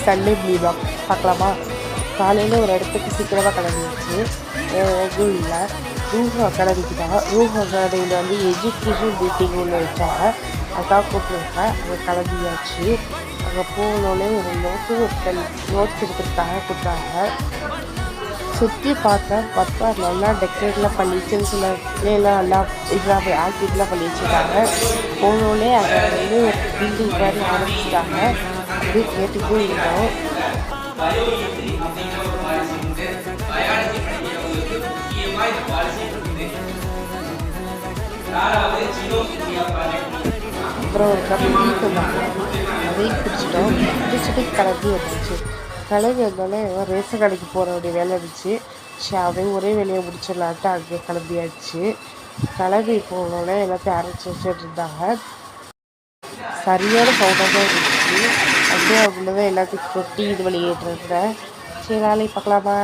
Sunday ப்ளீபாக் பார்க்கலாமா? காலையில் ஒரு இடத்துக்கு சீக்கிரமாக கிளம்பிடுச்சு. எதுவும் இல்லை, ரூஹ் அகாடமிக்கு தான். ரூஹ் அகாடமியில் வந்து எஜுகேஷன் மீட்டிங் ஒன்று வச்சாங்க. அதான் கூப்பிட்டுருக்கேன். அங்கே கிளம்பியாச்சு. அங்கே போனோடனே ஒரு நோட்ஸ் எடுக்கிறதுக்காக கொடுத்தாங்க. சுற்றி பார்த்தா நல்லா டெக்கரேட்லாம் பண்ணி சின்ன பிள்ளைலாம் நல்லா இதெல்லாம் ஆக்டிவ்லாம் பண்ணி வச்சுருக்காங்க. போனோடனே அதை வந்து ஒரு பில்டிங் மாதிரி ஆரம்பிச்சிட்டாங்க. அப்படியே கேட்டுகிட்டே இருந்தோம். அப்புறம் ஒரு கப் டீ சொன்னாங்க, அதையும் குடிச்சிட்டோம். குடிச்சிட்டு கிளம்பி வந்துச்சு. கிளம்பி வந்தோடனே ரேஷன் கடைக்கு போகிற வேண்டிய வேலை இருந்துச்சு. சரி, அதையும் ஒரே வேலையை முடிச்சிடலான்ட்டு அங்கே கிளம்பியாச்சு. கிளம்பி போனோடனே எல்லாத்தையும் அரைச்சி வச்சுட்டு இருந்தாங்க. சரியான சவுண்டாக தான் இருந்துச்சு. அப்படியே அவ்வளோதான் எல்லாத்தையும் கொட்டி இது வெளியேட்டு இருந்தேன். சரி, நாளைக்கு பார்க்கலாமா?